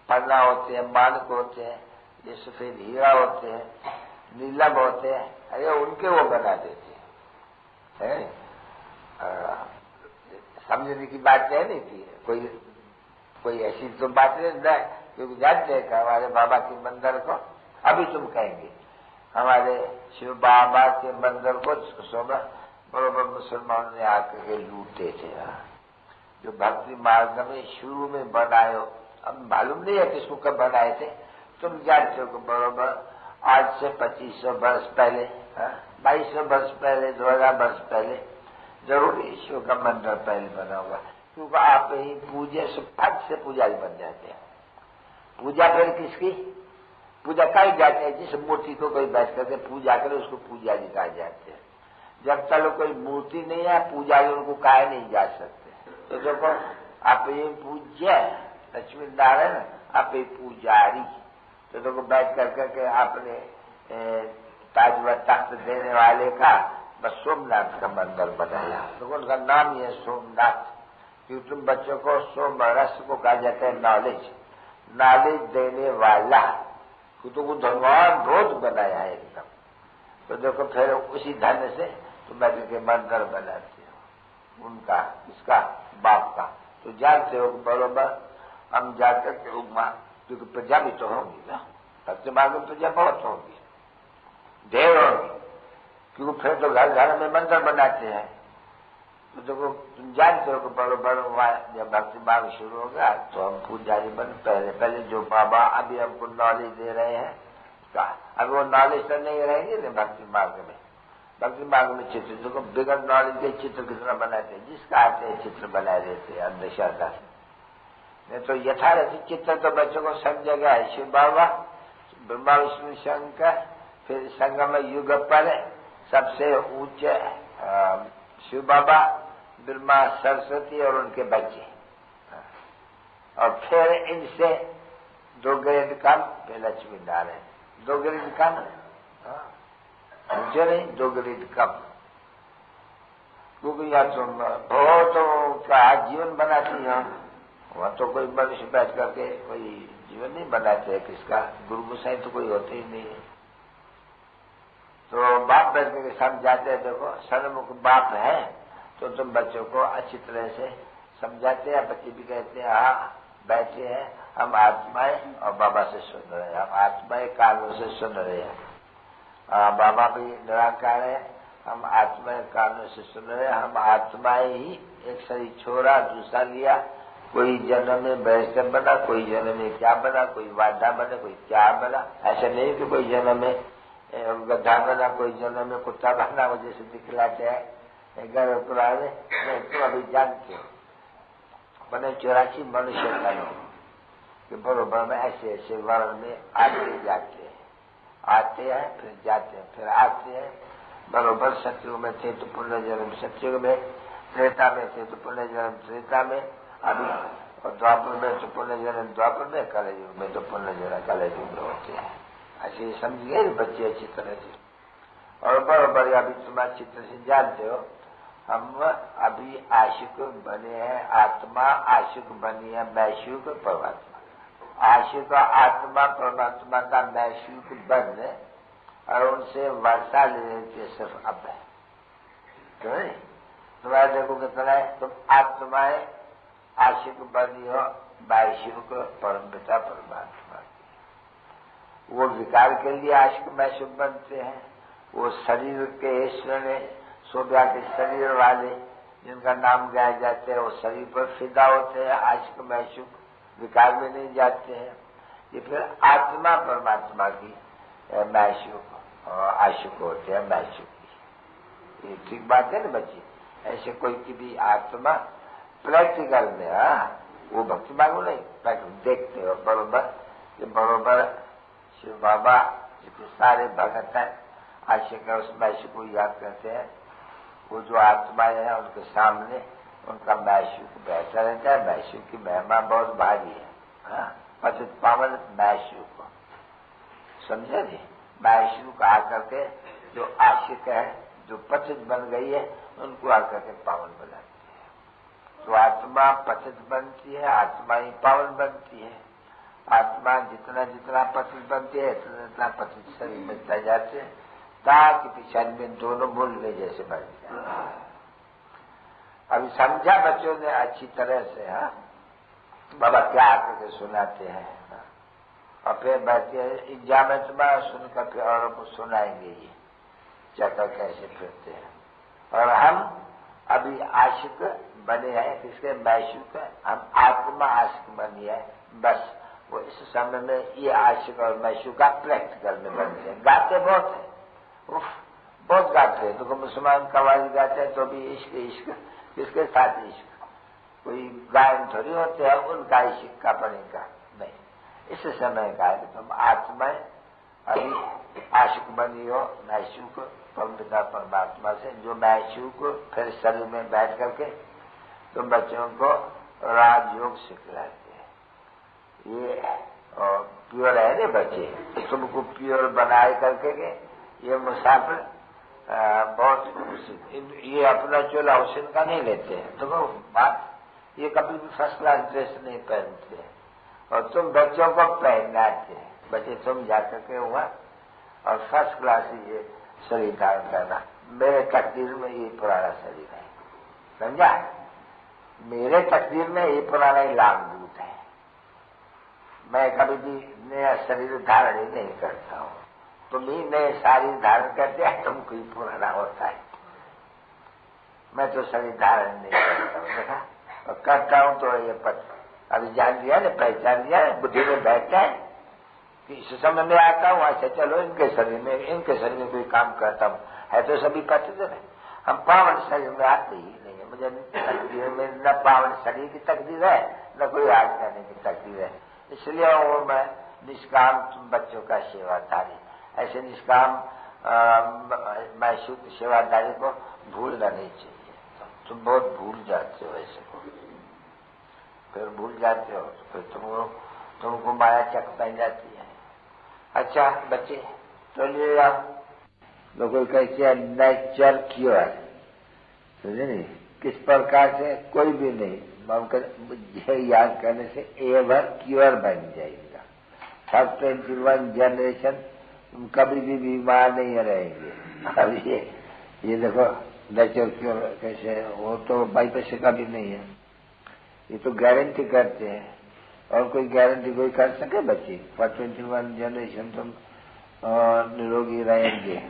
Speaker 2: पन्ना होते हैं, मानक होते हैं, ये सफेद हीरा होते हैं, नीलम होते हैं, अरे उनके वो बना देते हैं। समझने की बात है नहीं थी, कोई ऐसी तो बात नहीं, क्योंकि जानते हैं कि हमारे बाबा के मंदिर को, अभी तुम कहेंगे हमारे शिव बाबा के मंदिर को सोना बराबर मुसलमानों ने आकर के लूटते थे। जो भक्ति मार्ग में शुरू में बनाए, अब मालूम नहीं है किसको कब बनाए थे, तुम जानते हो कि बराबर आज से 2500 वर्ष पहले, 2200 वर्ष पहले, 2000 वर्ष पहले जरूर ईश्वर का मंदिर पहले बना हुआ, क्योंकि आप ही पूजे से फट से पुजारी बन जाते हैं। पूजा फिर किसकी पूजा कही जाती है, जिस मूर्ति को कोई बैठ करके पूजा करे उसको पूजारी कहा जाते हैं। जब तक कोई मूर्ति नहीं है पूजारी उनको कहे नहीं जा सकते। तो देखो आप ये पूज्य लक्ष्मी नारायण अपे पुजारी। तो देखो बैठ करके आपने ताज व तख्त देने वाले का बस सोमनाथ का मंदिर बनाया। तो उनका नाम ही है सोमनाथ, क्योंकि तुम बच्चों को सोम रस को कहा जाता है नॉलेज देने वाला। तो वो धनवान रोज बनाया है एकदम। तो देखो फिर उसी धन से तुम बैठ के मंदिर बनाते हो उनका, इसका बाप का। तो जानते हो बरोबर हम जाकर के क्योंकि प्रजा भी तो होंगी ना, भक्ति मार्ग में प्रजा बहुत होंगी, ढेर होंगी, क्योंकि फिर तो घर घर में मंदिर बनाते हैं। तो देखो तुम जानते हो कि बरोबर वहां जब भक्ति मार्ग शुरू होगा तो हम पुजारी बन पहले जो बाबा अभी हमको नॉलेज दे रहे हैं का, अभी वो नॉलेज तो नहीं रहेंगे ना भक्ति मार्ग में। भक्ति मार्ग में चित्र देखो बिगड़ नॉलेज के चित्र कितना बनाते हैं, जिसका आते हैं चित्र बनाए देते हैं अंधश्रद्धा से। नहीं तो यथार्थ चित्र तो बच्चों को समझेगा है शिव बाबा, ब्रह्मा विष्णु शंकर, फिर संगम युग पर सबसे ऊंचे शिव बाबा, ब्रह्मा सरस्वती और उनके बच्चे, और फिर इनसे 2 ग्रेड कम फिर लक्ष्मी नारायण। 2 ग्रेड कम मुझे नहीं, 2 ग्रेड कम, क्योंकि या तुम बहुत का जीवन बनाती हो, वहां तो कोई मनुष्य बैठ करके कोई जीवन नहीं बनाते है किसका, गुरु गोसाई तो कोई होते ही नहीं है। तो बाप बैठ करके समझाते हैं, देखो सन्मुख बाप है तो तुम बच्चों को अच्छी तरह से समझाते हैं। बच्चे भी कहते हैं हाँ बैठे हैं हम आत्माएं और बाबा से सुन रहे हैं, हम आत्माएं कानों से सुन रहे हैं। बाबा भी निराकार है, हम आत्माएं कानों से सुन रहे हैं। हम आत्माएं ही एक शरीर छोड़ा दूसरा लिया, कोई जन्म में वैष्णव बना, कोई जन्म में क्या बना, कोई वादा बना, कोई क्या बना। ऐसा नहीं कि कोई जन्म में गधा बना, कोई जन्म में कुत्ता बना, वो जैसे दिखलाते हैं घर पुराने। तो अभी जानते हो बने 84 मनुष्य बनो कि बरोबर में ऐसे ऐसे वर्ण में आते जाते हैं, आते हैं फिर जाते हैं, फिर आते हैं। बरोबर सतयुग में थे तो पुनर्जन्म सतयुग में, त्रेता में थे तो पुनर्जन्म त्रेता में, अभी और द्वापर में तो पुनर्जन्म द्वापर में, कलयुग में तो पुनर्जन्म कलयुग में होते हैं। ऐसे समझ गए बच्चे अच्छी तरह से। और बराबर अभी तुम अच्छी तरह से जानते हो हम अभी आशिक बने हैं, आत्मा आशिक बनी है मैशूक परमात्मा। आशिक आत्मा परमात्मा का मैशूक बन और उनसे वर्षा लेने के सिर्फ अब है। क्यों नहीं? तुम्हारे देखो कितना है, तुम आत्माएं आशिक बनी हो मैशूक परम पिता परमात्मा। वो विकार के लिए आशिक मैशूक बनते हैं। वो शरीर के ईश्वर ने सोब्या के शरीर वाले जिनका नाम गाए जाते हैं वो शरीर पर फिदा होते हैं, आशिक मैशूक, विकार में नहीं जाते हैं। ये फिर आत्मा परमात्मा की मैशूक और आशिक होते हैं मैशूक की। ये ठीक बात है ना बच्ची? ऐसे कोई की भी आत्मा प्रैक्टिकल में वो भक्ति मांगो नहीं, देखते हो बरोबर कि बरोबर शिव बाबा जितने सारे भगत हैं आशिक है उस मैशूक को याद करते हैं। वो जो आत्माएं हैं उनके सामने उनका मैशूक बैठा रहता है। मैशूक की महिमा बहुत भारी है, पतित पावन मैशूक, समझे जी? मैशूक आकर के जो आशिक है, जो पतित बन गई है, उनको आकर के पावन बनाती है। तो आत्मा पतित बनती है, आत्मा ही पावन बनती है। आत्मा जितना जितना पतित बनती है इतना इतना पतित शरीर बनता जाते हैं, ताकि पिछाड़ी में दोनों मूल में जैसे बन जाए। अभी समझा बच्चों ने अच्छी तरह से? बाबा क्या आकर सुनाते हैं और फिर बैठे एग्जाम में तुम्हारा सुनकर फिर औरों को सुनाएंगे ये चक्कर कैसे फिरते हैं। और हम अभी आशिक बने हैं, किसके? मैशूक। हम आत्मा आशिक बनी है, बस वो इस समय में ये आशिक और मैशूक का प्रैक्टिकल में बनते हैं। गाते बहुत है, बहुत गाते हैं। तो मुसलमान कवाली गाते हैं तो भी इश्क इश्क, किसके साथ इश्क? कोई गायन थोड़ी होते हैं उनका इश्क का बनेगा नहीं। इस समय का है कि तुम आत्माएं अभी आशिक बनी हो मैशूक परमपिता परमात्मा से, जो मैशूक फिर शरीर में बैठ करके तुम बच्चों को राजयोग सिखलाते हैं। ये प्योर है ना बच्चे, तुमको प्योर बनाए करके के ये मुसाफिर बहुत ये अपना चोला हुसैन का नहीं लेते हैं। तो बात ये कभी भी फर्स्ट क्लास ड्रेस नहीं पहनते हैं और तुम बच्चों को पहनाते हैं। बच्चे तुम जाकर के हुआ और फर्स्ट क्लास ये शरीर धारण करना। मेरे तकदीर में ये पुराना शरीर है, समझा? मेरे तकदीर में ये पुराना ही लामदूत है। मैं कभी भी नया शरीर धारण ही नहीं करता हूँ। तुम ही नए शरीर धारण करते हैं, तुमको ही पुराना होता है। मैं तो शरीर धारण नहीं करता हूँ, देखा? और करता हूँ तो ये अभी जान लिया ना, पहचान लिया है, बुद्धि में बैठता है कि इस समय में आता हूँ। अच्छा चलो इनके शरीर में कोई काम करता हूँ। है तो सभी पतित है, हम पावन शरीर में आते ही नहीं है। मुझे तकदीर में न पावन शरीर की तकदीर है न कोई आग करने की तकदीर है। इसलिए वो मैं निष्काम तुम बच्चों का सेवादारी, ऐसे निष्काम मैं शुद्ध सेवादारी को भूलना नहीं चाहिए। तुम बहुत भूल जाते हो ऐसे को, फिर भूल जाते हो तो फिर तुमको माया चक पै जाती है। अच्छा बच्चे तो ले आओ, लोग कहते हैं नेचर क्योर, समझे नहीं? किस प्रकार से? कोई भी नहीं, मुझे याद करने से एवर क्योर बन जाएगा। 21 जनरेशन तुम कभी भी बीमार नहीं रहेंगे। अब ये देखो नेचर क्योर कैसे, वो तो बाई पैसे का भी नहीं है, ये तो गारंटी करते हैं। और कोई गारंटी कोई कर सके बच्चे? 21 जनरेशन तुम निरोगी रहेंगे,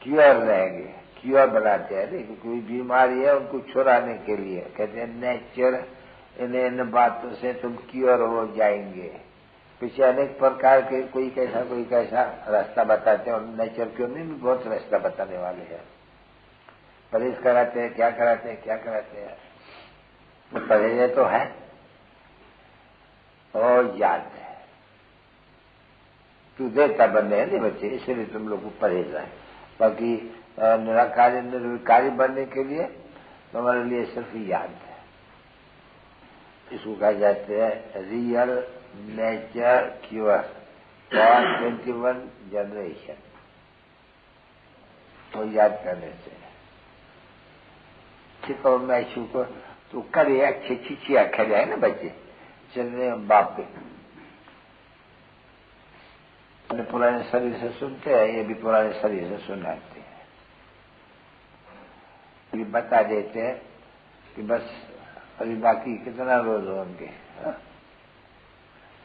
Speaker 2: क्योर रहेंगे। क्योर बनाते हैं नहीं, कोई बीमारी है उनको छुड़ाने के लिए कहते हैं नेचर, इन बातों से तुम क्योर हो जाएंगे। पीछे अनेक प्रकार के कोई कैसा रास्ता बताते हैं, और नेचर क्यों नहीं भी बहुत रास्ता बताने वाले हैं। परहेज कराते हैं, क्या कराते हैं। परहेज तो है और याद है, तू देता बनने है नहीं बच्चे, इसलिए तुम लोग को परहेज है। बाकी निराकारी निर्विकारी बनने के लिए तुम्हारे लिए सिर्फ याद है। इसको कहा जाते हैं real nature cure for 21 generation. तो याद करने से ठीक हो। मैं इशू को तो करे अच्छी अखर है ना बच्चे, चलने बाप पे पुराने शरीर से सुनते हैं, ये भी पुराने शरीर से सुनाते हैं। ये बता देते हैं कि बस अभी बाकी कितना रोज होंगे,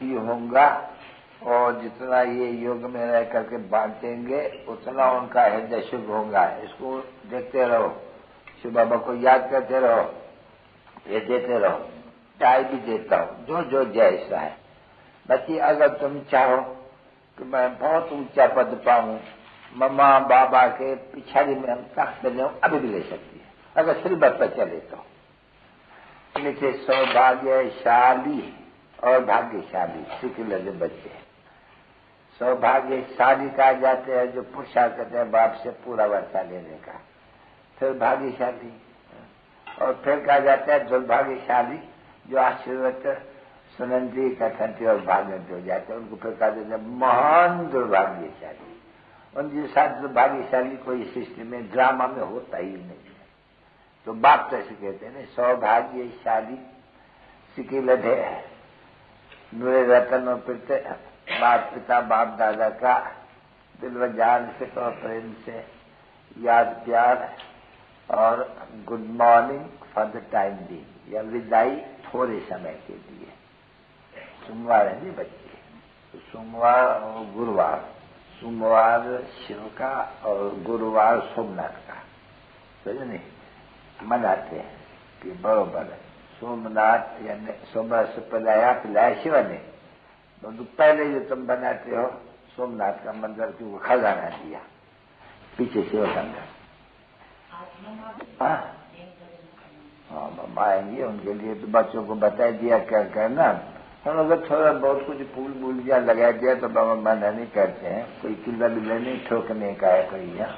Speaker 2: ये होगा। और जितना ये योग में रह करके बांटेंगे उतना उनका हृदय शुभ होगा। इसको देखते रहो, शिव बाबा को याद करते रहो, ये देते रहो। चाय भी देता हूँ जो जैसा है। बच्ची अगर तुम चाहो कि मैं बहुत ऊंचा पद पाऊं, मम्मा बाबा के पिछाड़ी में हम तख्त ले अभी भी ले सकती है, अगर श्रीमत पर चले तो। नीचे सौभाग्यशाली और भाग्यशाली सिकुलर बच्चे। सौभाग्यशाली कहा जाते हैं जो पुरुषार्थ करते हैं बाप से पूरा वर्षा लेने का, फिर भाग्यशाली, और फिर कहा जाता है दुर्भाग्यशाली जो आशीर्वाद सुनंती कथनती और भागवंती हो जाते हैं, उनको फिर कहा जाता है महान दुर्भाग्यशाली। उनके साथ दुर्भाग्यशाली कोई सृष्टि में ड्रामा में होता ही नहीं है। तो बाप तो ऐसे कहते हैं ना, सौभाग्यशाली सिकिलधे नूरे रतन और बाप पिता बाप दादा का दिल व जान से और प्रेम से याद प्यार और good morning for the time दी, या विदाई थोड़े समय के लिए। सोमवार है नहीं बच्चे, तो सोमवार और गुरुवार, सोमवार शिव का और गुरुवार सोमनाथ का, समझे नहीं, मनाते हैं कि बरोबर है। सोमनाथ यानी सोमवार से पिलाया शिव ने, तो पहले जो तुम बनाते हो सोमनाथ का मंदिर की वो खजाना दिया, पीछे शिव गंगा। हाँ मम्मा आएंगे, उनके लिए तो बच्चों को बता दिया क्या करना। हम अगर थोड़ा बहुत कुछ फूल बूल या लगा दिया तो बाबा मना नहीं करते हैं, कोई किला बिल्ला नहीं ठोकने का है कोई यहाँ।